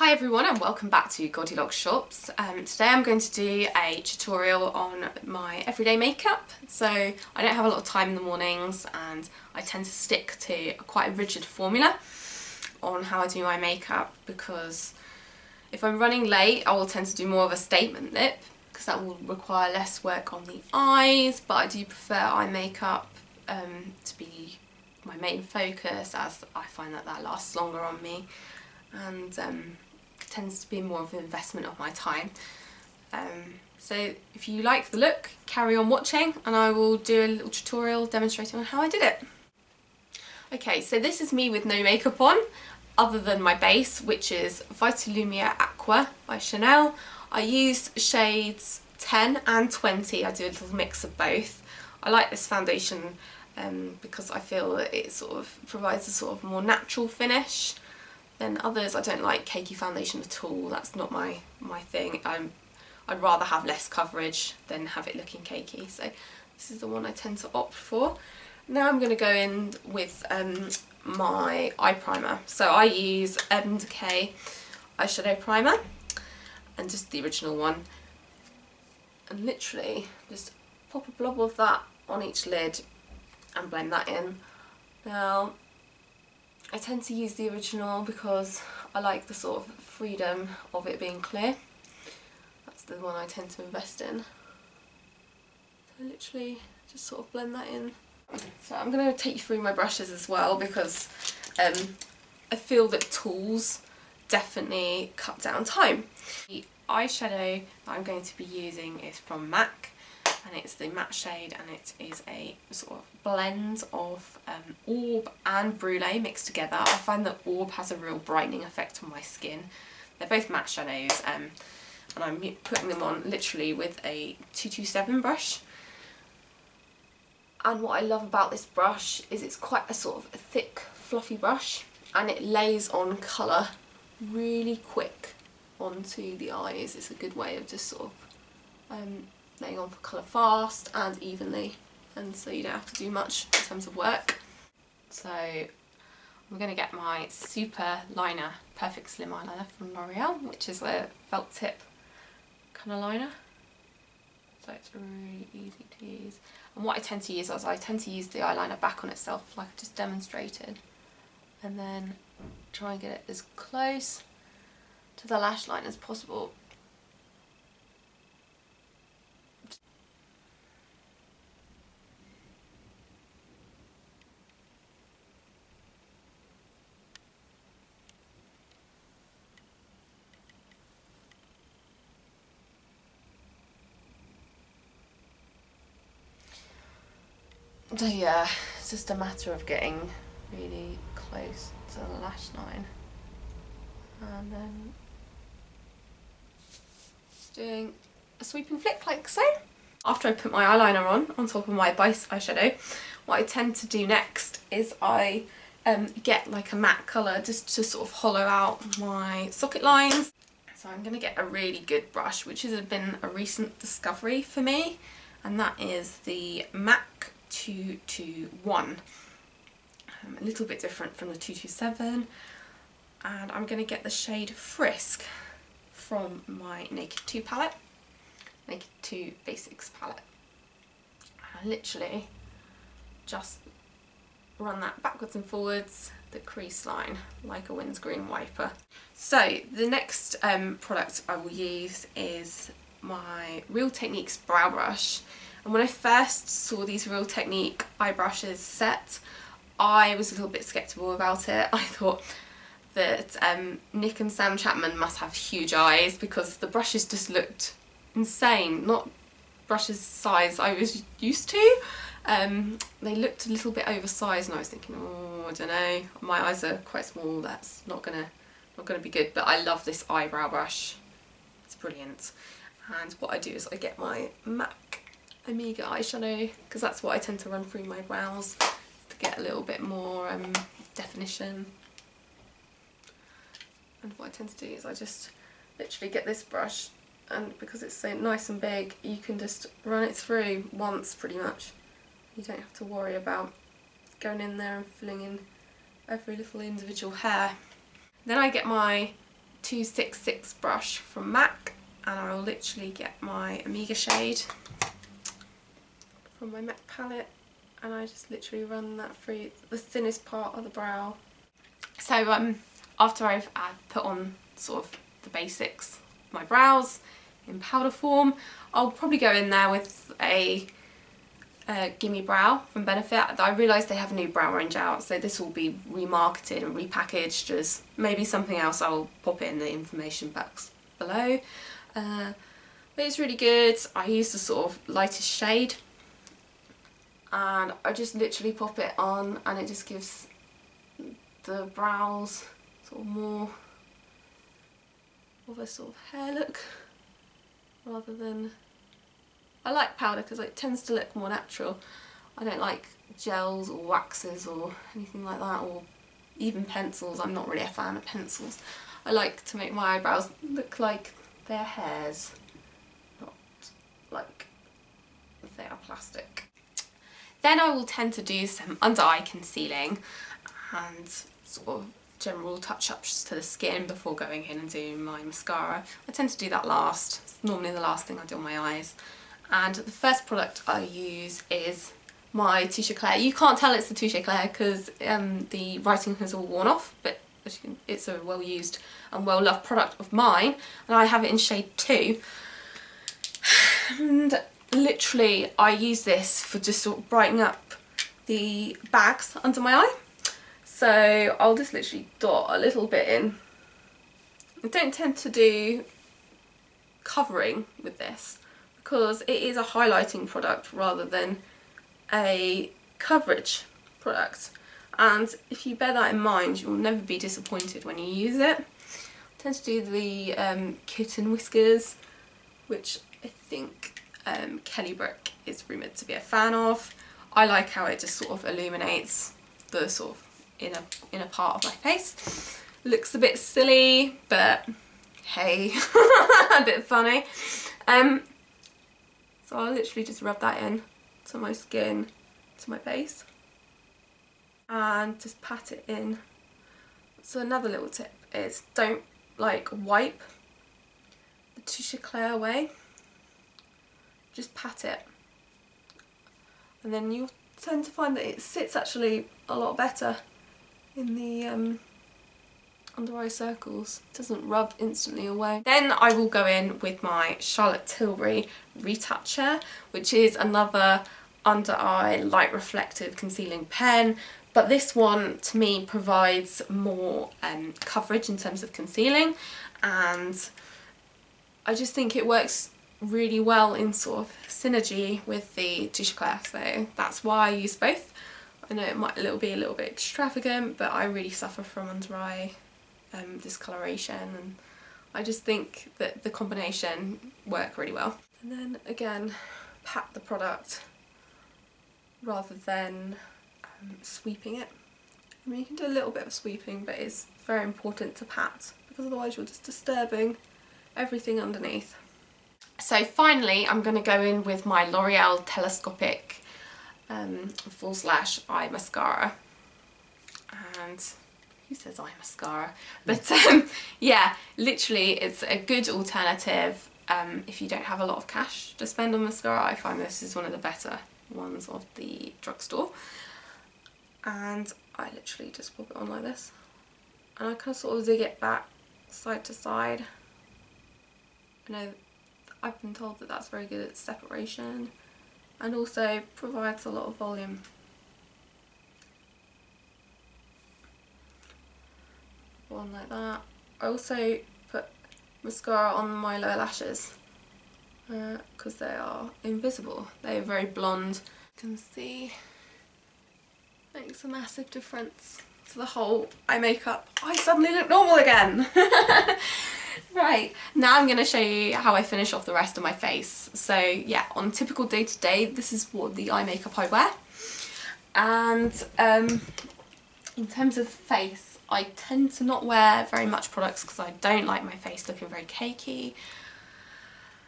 Hi everyone and welcome back to Goldilocks shops. Today I'm going to do a tutorial on my everyday makeup. So I don't have a lot of time in the mornings and I tend to stick to quite a rigid formula on how I do my makeup, because if I'm running late I will tend to do more of a statement lip because that will require less work on the eyes, but I do prefer eye makeup to be my main focus, as I find that that lasts longer on me and tends to be more of an investment of my time. So if you like the look, carry on watching and I will do a little tutorial demonstrating on how I did it. Okay, so this is me with no makeup on other than my base, which is Vitalumia Aqua by Chanel. I used shades 10 and 20, I do a little mix of both. I like this foundation because I feel that it sort of provides a sort of more natural finish than others. I don't like cakey foundation at all, that's not my thing. I'd rather have less coverage than have it looking cakey, so this is the one I tend to opt for. Now I'm going to go in with my eye primer. So I use Decay eyeshadow primer, and just the original one, and literally just pop a blob of that on each lid and blend that in. Now I tend to use the original because I like the sort of freedom of it being clear. That's the one I tend to invest in. So literally just sort of blend that in. So I'm going to take you through my brushes as well, because I feel that tools definitely cut down time. The eyeshadow that I'm going to be using is from MAC, and it's the matte shade, and it is a sort of blend of Orb and Brulee mixed together. I find that Orb has a real brightening effect on my skin. They're both matte shadows, and I'm putting them on literally with a 227 brush. And what I love about this brush is it's quite a sort of a thick, fluffy brush, and it lays on colour really quick onto the eyes. It's a good way of just sort of laying on for colour fast and evenly, and so you don't have to do much in terms of work. So I'm going to get my Super Liner Perfect Slim Eyeliner from L'Oreal, which is a felt tip kind of liner. So it's really easy to use. And what I tend to use is I tend to use the eyeliner back on itself, like I just demonstrated, and then try and get it as close to the lash line as possible. So yeah, it's just a matter of getting really close to the lash line, and then just doing a sweeping flick like so. After I put my eyeliner on top of my base eyeshadow, what I tend to do next is I get like a matte colour just to sort of hollow out my socket lines. So I'm going to get a really good brush, which has been a recent discovery for me, and that is the MAC 221. A little bit different from the 227, and I'm going to get the shade Frisk from my Naked 2 palette, Naked 2 Basics palette. And I literally just run that backwards and forwards the crease line like a windscreen wiper. So the next product I will use is my Real Techniques brow brush. And when I first saw these Real Technique eye brushes set, I was a little bit sceptical about it. I thought that Nick and Sam Chapman must have huge eyes, because the brushes just looked insane, not brushes size I was used to. They looked a little bit oversized, and I was thinking, oh, I don't know, my eyes are quite small, that's not gonna be good. But I love this eyebrow brush, it's brilliant. And what I do is I get my MAC Omega eyeshadow, because that's what I tend to run through my brows to get a little bit more definition. And what I tend to do is I just literally get this brush, and because it's so nice and big, you can just run it through once pretty much. You don't have to worry about going in there and filling in every little individual hair. Then I get my 266 brush from MAC, and I will literally get my Omega shade from my MAC palette, and I just literally run that through the thinnest part of the brow. So after I've put on sort of the basics of my brows in powder form, I'll probably go in there with a Gimme Brow from Benefit. I realise they have a new brow range out, so this will be remarketed and repackaged as maybe something else. I'll pop it in the information box below. But it's really good. I use the sort of lightest shade, and I just literally pop it on, and it just gives the brows sort of more of a sort of hair look rather than... I like powder because it tends to look more natural. I don't like gels or waxes or anything like that, or even pencils. I'm not really a fan of pencils. I like to make my eyebrows look like they're hairs, not like they are plastic. Then I will tend to do some under eye concealing and sort of general touch-ups to the skin before going in and doing my mascara. I tend to do that last. It's normally the last thing I do on my eyes. And the first product I use is my Touche Eclair. You can't tell it's the Touche Eclair because the writing has all worn off, but as you can, it's a well-used and well-loved product of mine, and I have it in shade 2. And literally I use this for just sort of brightening up the bags under my eye. So I'll just literally dot a little bit in. I don't tend to do covering with this because it is a highlighting product rather than a coverage product, and if you bear that in mind, you'll never be disappointed when you use it. I tend to do the kitten whiskers, which I think Kelly Brook is rumoured to be a fan of. I like how it just sort of illuminates the sort of inner part of my face. Looks a bit silly, but hey, a bit funny. So I'll literally just rub that in to my skin, to my base, and just pat it in. So another little tip is don't like wipe the Touche Eclair away, just pat it, and then you'll tend to find that it sits actually a lot better in the under eye circles. It doesn't rub instantly away. Then I will go in with my Charlotte Tilbury Retoucher, which is another under eye light reflective concealing pen, but this one to me provides more coverage in terms of concealing, and I just think it works really well in sort of synergy with the Touche Eclair, so that's why I use both. I know it might be a little bit extravagant, but I really suffer from under eye discoloration, and I just think that the combination work really well. And then again, pat the product rather than sweeping it. I mean, you can do a little bit of sweeping, but it's very important to pat because otherwise you're just disturbing everything underneath. So finally I'm going to go in with my L'Oreal Telescopic Full Slash Eye Mascara, and who says eye mascara? But yeah, literally it's a good alternative if you don't have a lot of cash to spend on mascara. I find this is one of the better ones of the drugstore, and I literally just pop it on like this, and I kind of sort of zig it back side to side. I know I've been told that that's very good at separation and also provides a lot of volume. One like that. I also put mascara on my lower lashes because they are invisible. They are very blonde. You can see makes a massive difference to the whole eye makeup. I suddenly look normal again. Right, now I'm going to show you how I finish off the rest of my face. So yeah, on a typical day to day, this is what the eye makeup I wear. And in terms of face, I tend to not wear very much products because I don't like my face looking very cakey,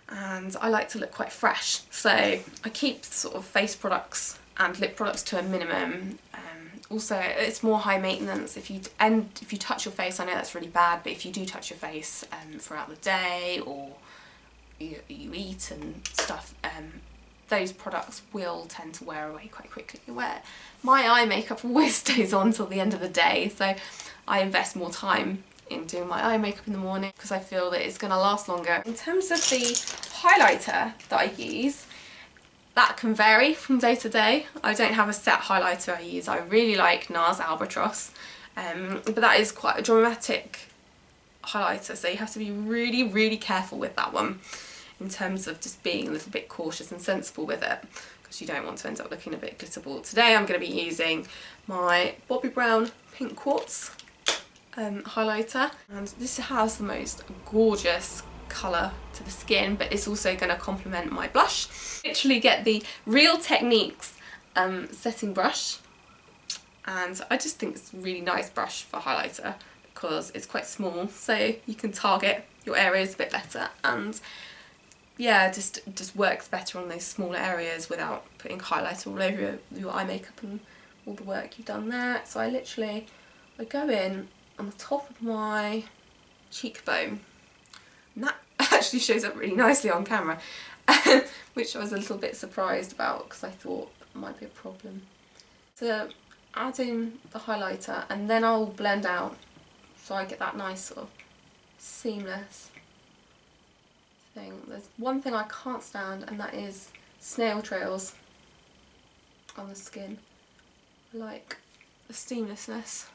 and I like to look quite fresh. So I keep sort of face products and lip products to a minimum Also, it's more high maintenance. If you touch your face, I know that's really bad, but if you do touch your face throughout the day, or you eat and stuff, those products will tend to wear away quite quickly. Where my eye makeup always stays on till the end of the day, so I invest more time in doing my eye makeup in the morning because I feel that it's going to last longer. In terms of the highlighter that I use, that can vary from day to day. I don't have a set highlighter I use. I really like NARS Albatross, but that is quite a dramatic highlighter, so you have to be really, really careful with that one in terms of just being a little bit cautious and sensible with it, because you don't want to end up looking a bit glitterball. Today I'm going to be using my Bobbi Brown Pink Quartz highlighter, and this has the most gorgeous colour to the skin, but it's also going to complement my blush. Literally get the Real Techniques setting brush, and I just think it's a really nice brush for highlighter because it's quite small, so you can target your areas a bit better, and yeah, just works better on those smaller areas without putting highlighter all over your eye makeup and all the work you've done there. So I go in on the top of my cheekbone, and that actually shows up really nicely on camera, which I was a little bit surprised about because I thought it might be a problem. So add in the highlighter and then I'll blend out so I get that nice sort of seamless thing. There's one thing I can't stand, and that is snail trails on the skin. I like the seamlessness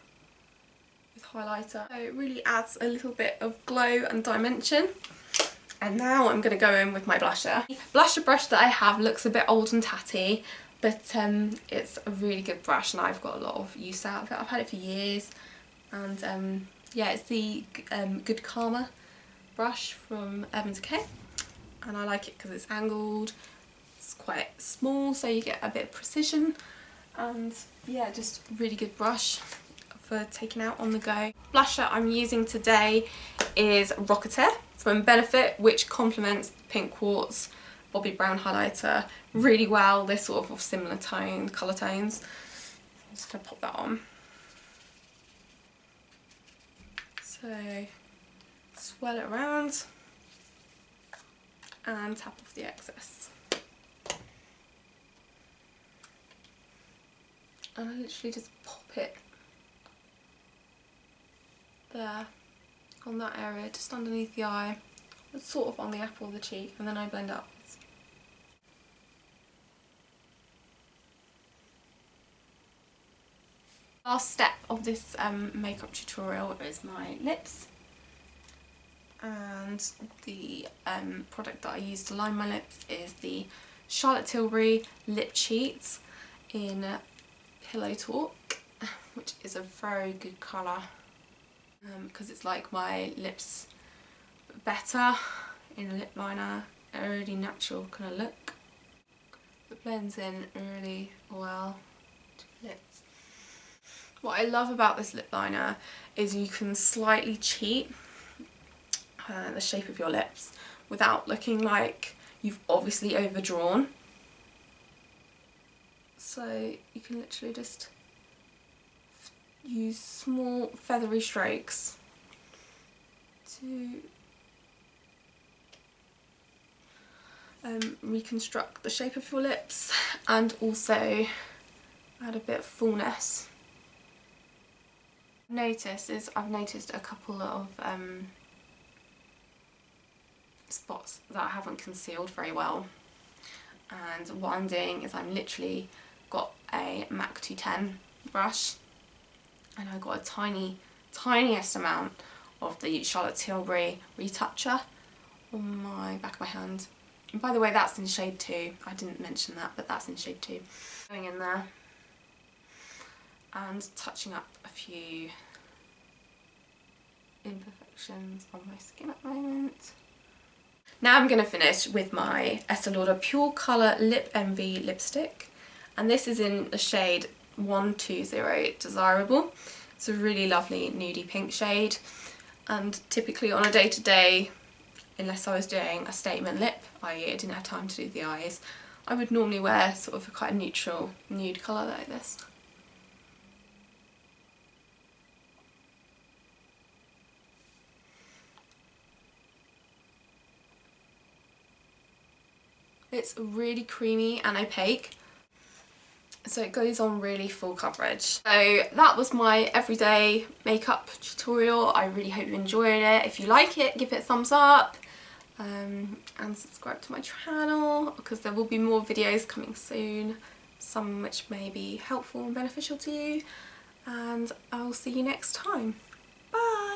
with highlighter. So it really adds a little bit of glow and dimension. And now I'm going to go in with my blusher. The blusher brush that I have looks a bit old and tatty, but it's a really good brush and I've got a lot of use out of it. I've had it for years, and yeah, it's the Good Karma brush from Decay, and I like it because it's angled, it's quite small, so you get a bit of precision, and yeah, just really good brush for taking out on the go. Blusher I'm using today is Rocketeer from Benefit, which complements the Pink Quartz Bobbi Brown highlighter really well. They're sort of similar colour tones. I'm just going to pop that on. So swirl it around and tap off the excess. And I literally just pop it there on that area, just underneath the eye. It's sort of on the apple of the cheek, and then I blend upwards. Last step of this makeup tutorial is my lips, and the product that I use to line my lips is the Charlotte Tilbury Lip Cheats in Pillow Talk, which is a very good colour because it's like my lips but better in a lip liner, a really natural kind of look. It blends in really well to the lips. What I love about this lip liner is you can slightly cheat the shape of your lips without looking like you've obviously overdrawn. So you can literally just use small feathery strokes to reconstruct the shape of your lips and also add a bit of fullness. I've noticed a couple of spots that I haven't concealed very well, and what I'm doing is I'm literally got a MAC 210 brush and I got a tiniest amount of the Charlotte Tilbury retoucher on my back of my hand. And by the way, that's in shade 2. I didn't mention that, but that's in shade 2. Going in there and touching up a few imperfections on my skin at the moment. Now I'm going to finish with my Estee Lauder Pure Colour Lip Envy lipstick, and this is in the shade 120 Desirable. It's a really lovely nudie pink shade, and typically on a day-to-day, unless I was doing a statement lip, i.e. I didn't have time to do the eyes, I would normally wear sort of quite a neutral nude colour like this. It's really creamy and opaque, so it goes on really full coverage. So that was my everyday makeup tutorial. I really hope you enjoyed it. If you like it, give it a thumbs up and subscribe to my channel, because there will be more videos coming soon, some which may be helpful and beneficial to you, and I'll see you next time.